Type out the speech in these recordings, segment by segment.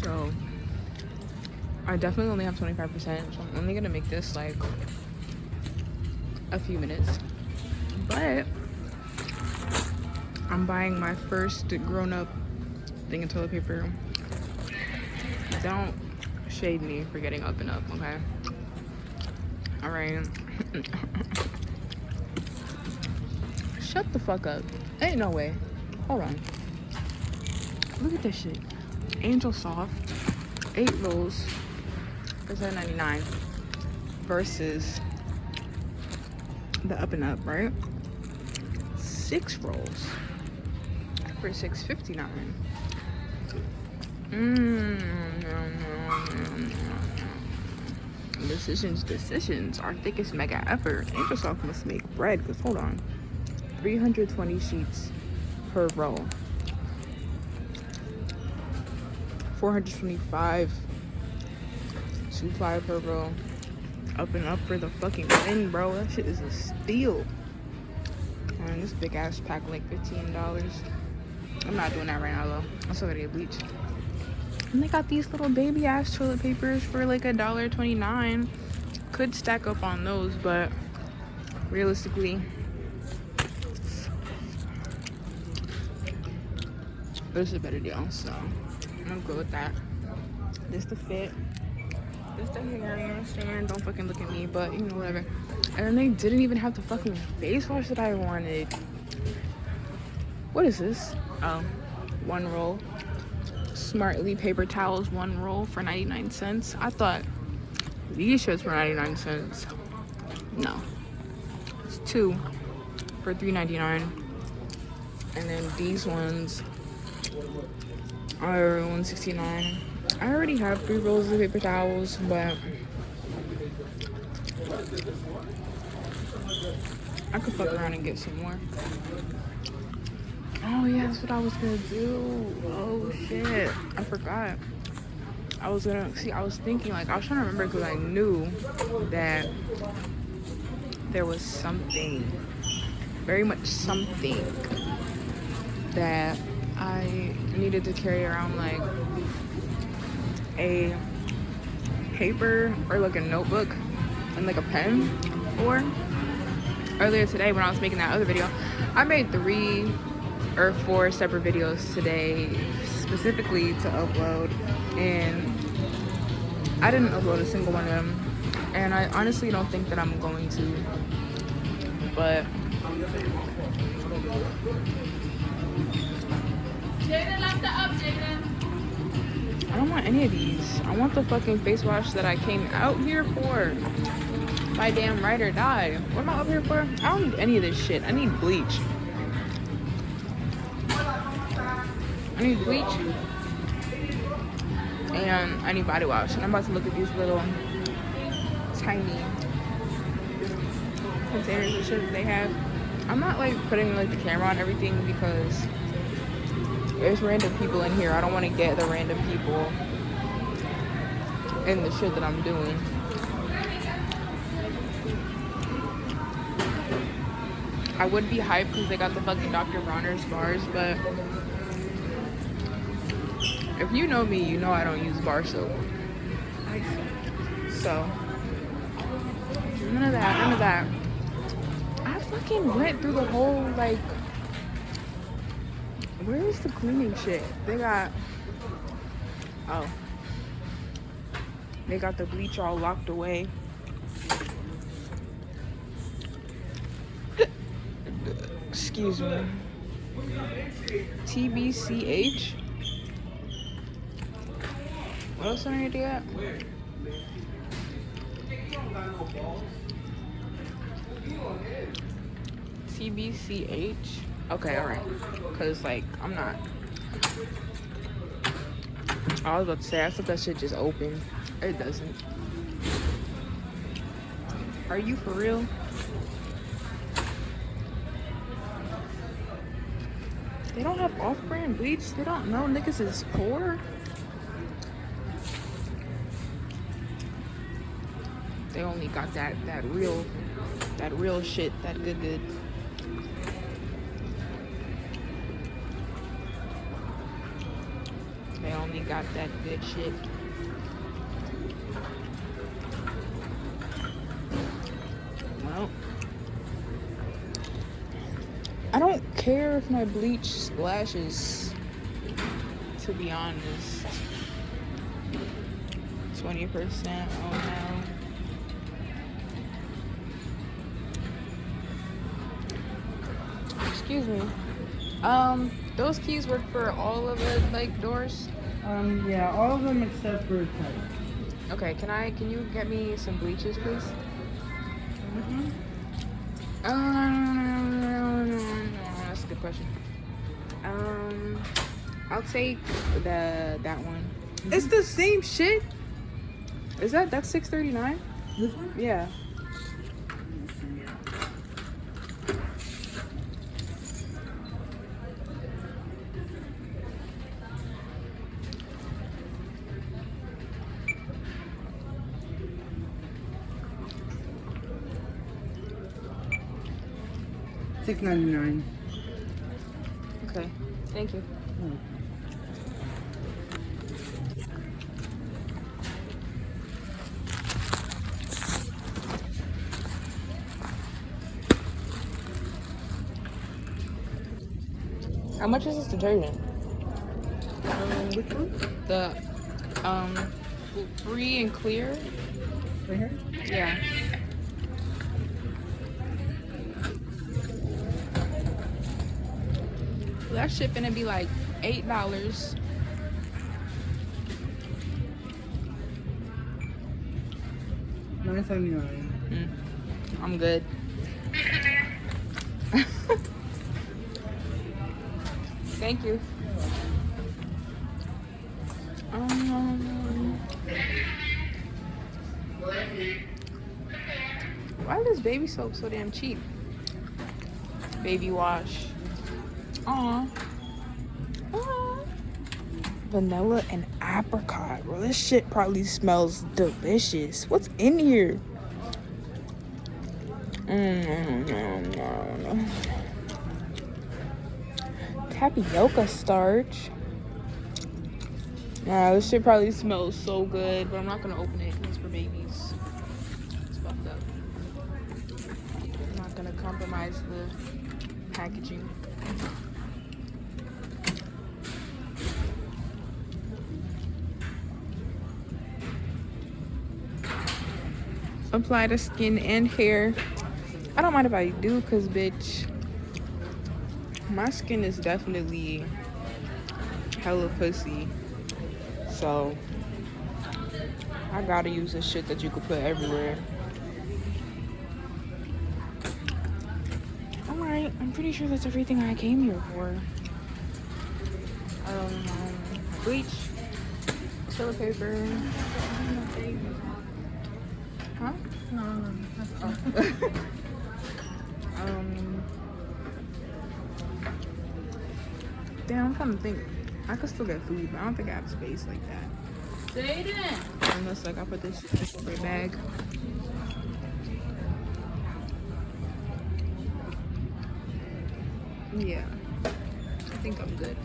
So I definitely only have 25%, so I'm only gonna make this like a few minutes. But I'm buying my first grown-up thing of toilet paper. Don't shade me for getting up and up, okay? All right. Shut the fuck up. Ain't no way. Hold on. Look at this shit. Angel Soft, 8 rolls for $7.99 versus the Up and Up, right? 6 rolls for $6.59. Decisions. Our thickest mega ever. Angel Soft must make bread, because hold on. 320 sheets per roll. 425 2-ply per roll. Up and Up for the fucking win, bro. That shit is a steal. And this big ass pack like $15. I'm not doing that right now though. I'm still gonna get bleached. And they got these little baby ass toilet papers for like $1.29. Could stack up on those, but realistically, this is a better deal. So I'm gonna go with that. This the fit. This the hair, you understand? Don't fucking look at me, but you know, whatever. And then they didn't even have the fucking face wash that I wanted. What is this? Oh, 1 roll. Smartly paper towels, 1 roll for 99 cents. I thought these shits were 99 cents. No. It's 2 for $3.99. And then these ones are $1.69. I already have 3 rolls of paper towels, but I could fuck around and get some more. Oh yeah, that's what I was gonna do. Oh shit, I forgot. I was thinking, like, I was trying to remember because I knew that there was something, very much something, that I needed to carry around, like a paper or like a notebook and like a pen for. Earlier today when I was making that other video, I made 3 or 4 separate videos today specifically to upload, and I didn't upload a single one of them, and I honestly don't think that I'm going to, but I don't want any of these. I want the fucking face wash that I came out here for. My damn ride or die. What am I up here for? I don't need any of this shit. I need bleach. I need bleach. And I need body wash. And I'm about to look at these little tiny containers and shit that they have. I'm not like putting like the camera on everything because there's random people in here. I don't want to get the random people in the shit that I'm doing. I would be hyped because they got the fucking Dr. Bronner's bars, but if you know me, you know I don't use bar soap. So, none of that. I fucking went through the whole, like, where is the cleaning shit? They got, oh, they got the bleach all locked away. Excuse me. TBCH. What else I need to get? TBCH. Okay, alright. Because, like, I'm not. I was about to say, I thought that shit just opened. It doesn't. Are you for real? They don't have off-brand bleach? They don't know niggas is poor? They only got that real shit, that good. They don't definitely got that good shit. Well, I don't care if my bleach splashes, to be honest. 20%, oh no. Excuse me. Those keys work for all of the like doors? Yeah, all of them except for type. Okay, can you get me some bleaches, please? That's a good question. I'll take that one. It's the same shit. That's $6.39? This one? Yeah. $6.99. Okay. Thank you. How much is this detergent? Which one? The free and clear? Right here? Yeah. That shit gonna be like $8. $9.79. I'm good. Thank you. Why is this baby soap so damn cheap? Baby wash. Aw. Vanilla and apricot. Bro, this shit probably smells delicious. What's in here? Tapioca starch. Nah, this shit probably smells so good, but I'm not gonna open it because it's for babies. It's fucked up. I'm not gonna compromise the packaging. Apply to skin and hair. I don't mind if I do, cause bitch, my skin is definitely hella pussy. So I gotta use this shit that you could put everywhere. Alright, I'm pretty sure that's everything I came here for. Bleach, toilet paper. Huh? No, that's all. Damn, I'm trying to think. I could still get food, but I don't think I have space like that. Unless like I put this in a separate bag. Yeah, I think I'm good.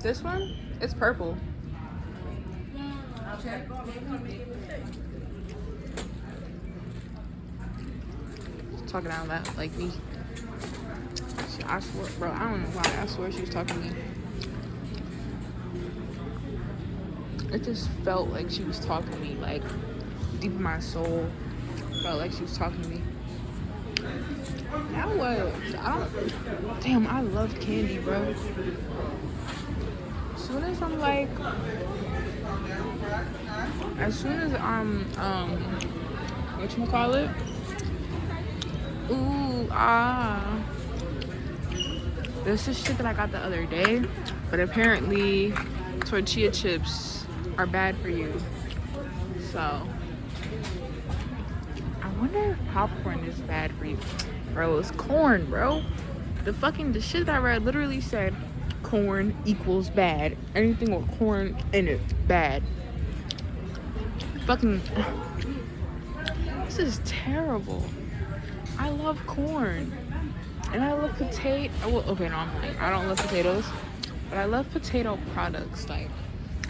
This one? It's purple. Talking out loud like me. I swear, bro, I don't know why. I swear she was talking to me. It just felt like she was talking to me, like deep in my soul. Felt like she was talking to me. Now what? Damn, I love candy, bro. As soon as I'm like, whatchamacallit? Ooh, this is shit that I got the other day, but apparently tortilla chips are bad for you. So I wonder if popcorn is bad for you. Bro, it's corn, bro. The shit that I read literally said corn equals bad. Anything with corn in it, bad. Fucking, this is terrible. I love corn. And I love potato. Well, okay, no, I'm lying. I don't love potatoes. But I love potato products. Like,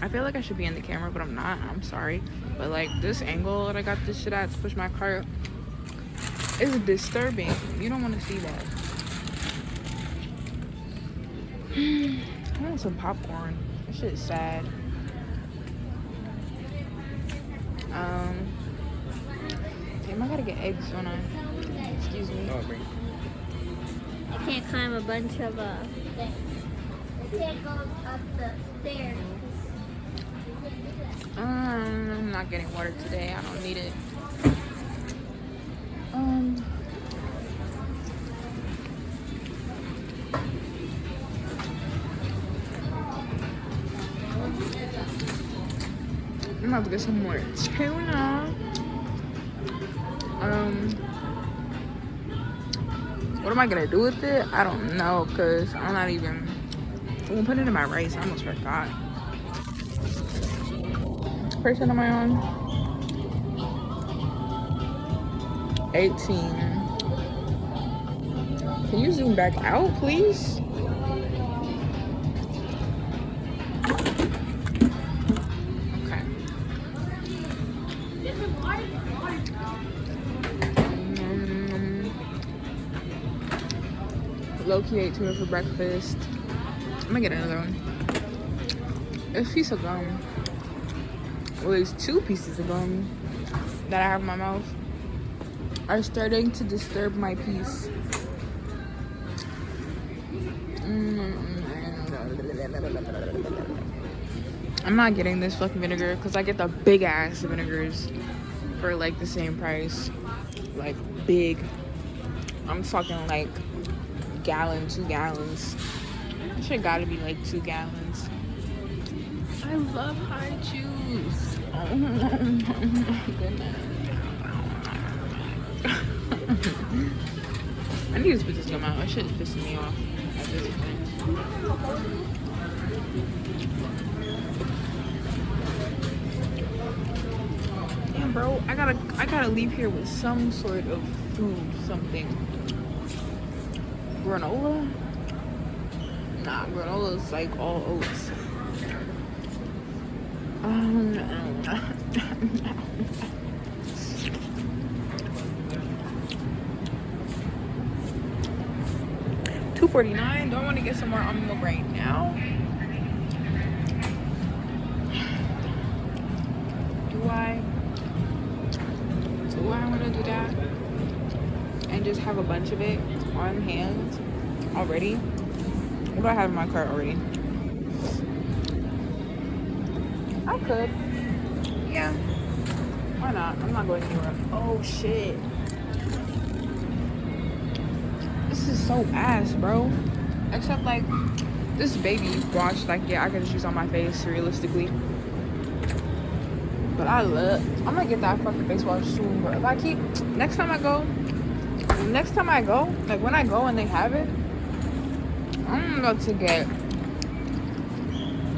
I feel like I should be in the camera, but I'm not. I'm sorry. But, like, this angle that I got this shit at to push my cart is disturbing. You don't want to see that. I want some popcorn. That shit is sad. Damn, I gotta get eggs, don't I? Excuse me. I can't climb a bunch of things. I can't go up the stairs. I'm not getting water today. I don't need it. I'm about to get some more tuna. What am I gonna do with it? I don't know, cause I'm not even. I'm gonna put it in my rice. I almost forgot. Person am I on? 18. Can you zoom back out, please? Okay. Low-key ate tuna for breakfast. I'm gonna get another one. It's a piece of gum. Well, it's 2 pieces of gum that I have in my mouth are starting to disturb my peace. I'm not getting this fucking vinegar because I get the big ass vinegars for like the same price. Like big. I'm talking like gallon, 2 gallons. It should gotta be like 2 gallons. I love high juice. Oh my goodness. I need to spit this gum out. That shit is pissing me off. I really think. Damn, bro. I gotta leave here with some sort of food, something. Granola? Nah, granola is like all oats. $2.49. Do I want to get some more almond milk right now? Do I want to do that and just have a bunch of it on hand already? What do I have in my cart already? I could. Yeah. Why not? I'm not going anywhere. Oh shit. This is so ass, bro. Except like this baby wash, like yeah, I could just use on my face realistically. But I'm gonna get that fucking face wash soon, bro. If I keep next time I go, like when I go and they have it, I'm about to get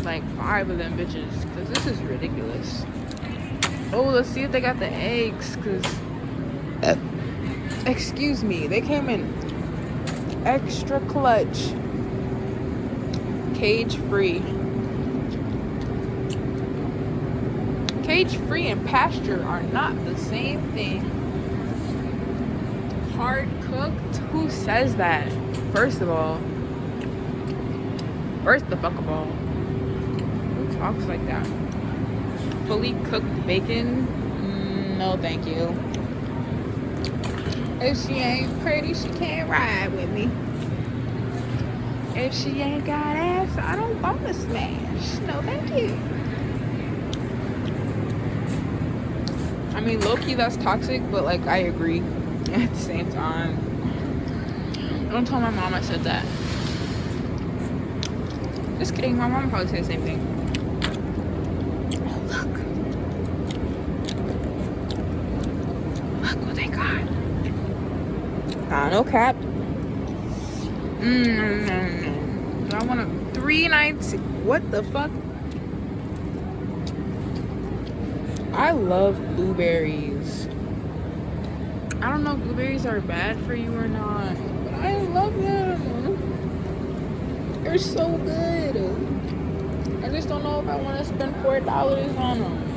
like 5 of them bitches because this is ridiculous. Oh, let's see if they got the eggs because excuse me, they came in extra clutch, cage free and pasture are not the same thing. Hard cooked? Who says that? First the fuck of all, who talks like that? Fully cooked bacon? No thank you. If she ain't pretty, she can't ride with me. If she ain't got ass, I don't want to smash. No thank you. I mean, low-key that's toxic, but like I agree at the same time. Don't tell my mom I said that. Just kidding, my mom probably say the same thing. Oh, look what they got. No cap. Do I want to 3.19? What the fuck? I love blueberries. I don't know if blueberries are bad for you or not, but I love them. They're so good. I just don't know if I want to spend $4 on them.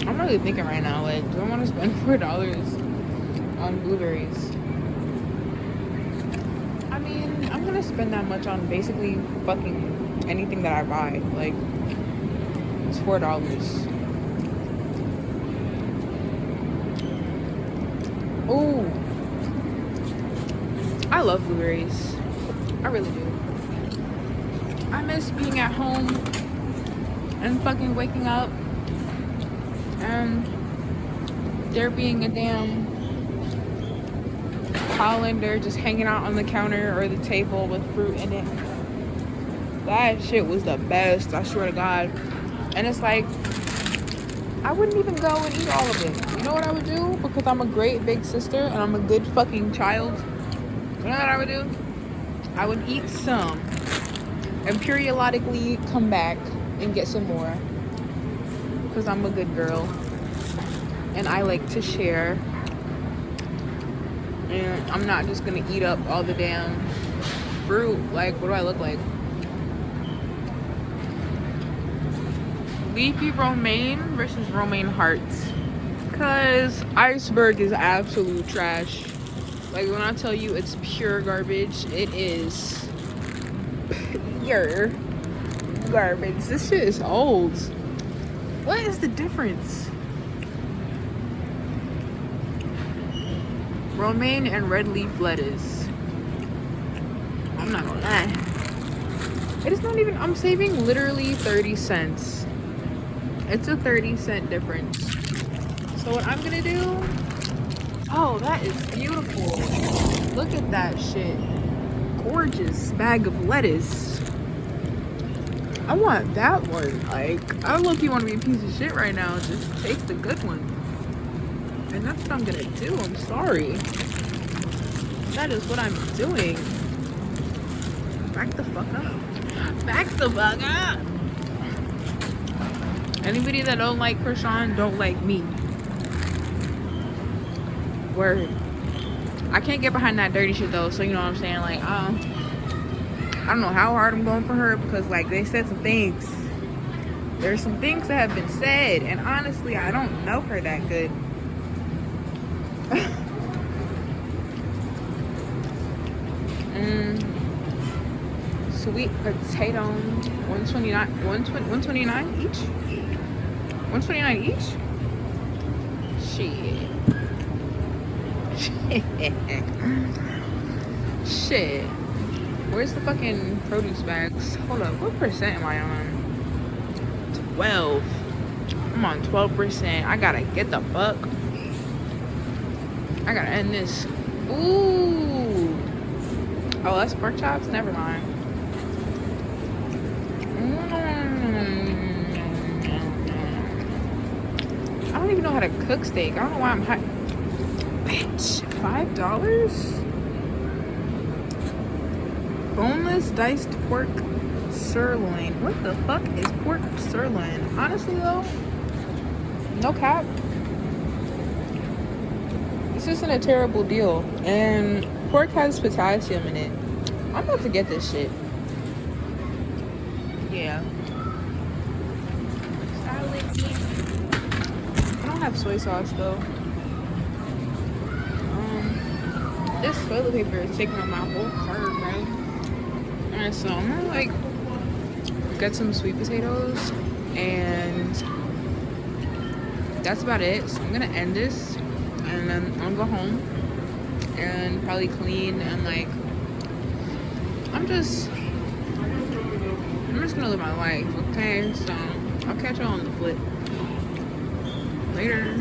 I'm really thinking right now, like, do I want to spend $4 on blueberries? I mean, I'm gonna spend that much on basically fucking anything that I buy. Like, it's $4. Oh, I love blueberries. I really do. I miss being at home and fucking waking up and there being a damn colander just hanging out on the counter or the table with fruit in it. That shit was the best, I swear to God. And it's like, I wouldn't even go and eat all of it. You know what I would do? Because I'm a great big sister and I'm a good fucking child. You know what I would do? I would eat some and periodically come back and get some more. Because I'm a good girl. And I like to share. And I'm not just gonna eat up all the damn fruit. Like, what do I look like? Leafy romaine versus romaine hearts. Cause iceberg is absolute trash. Like, when I tell you it's pure garbage, it is pure garbage. This shit is old. What is the difference? Romaine and red leaf lettuce. I'm not gonna lie. It is not even, I'm saving literally 30 cents. It's a 30-cent difference. So what I'm gonna do, oh, that is beautiful. Look at that shit. Gorgeous bag of lettuce. I want that one. Like, I low-key want to be a piece of shit right now. Just taste the good one. And that's what I'm gonna do. I'm sorry. That is what I'm doing. Back the fuck up. Back the fuck up. Anybody that don't like Krishan don't like me. Word. I can't get behind that dirty shit though, so you know what I'm saying? Like, I don't know how hard I'm going for her because, like, they said some things. There's some things that have been said, and honestly, I don't know her that good. Sweet potato, 129 each? 129 each? Shit. Shit. Where's the fucking produce bags? Hold up, what percent am I on? 12. I'm on 12%. I gotta get the fuck. I gotta end this. Ooh. Oh, that's pork chops? Never mind. I don't even know how to cook steak. I don't know why I'm hot. Bitch, $5? Boneless diced pork sirloin. What the fuck is pork sirloin? Honestly though, no cap. This isn't a terrible deal. And pork has potassium in it. I'm about to get this shit. Yeah. I don't have soy sauce though. This toilet paper is taking up my whole card, bro. Alright, so I'm gonna like get some sweet potatoes and that's about it. So I'm gonna end this and then I'm gonna go home and probably clean and like I'm just gonna live my life, okay? So I'll catch y'all on the flip. Later.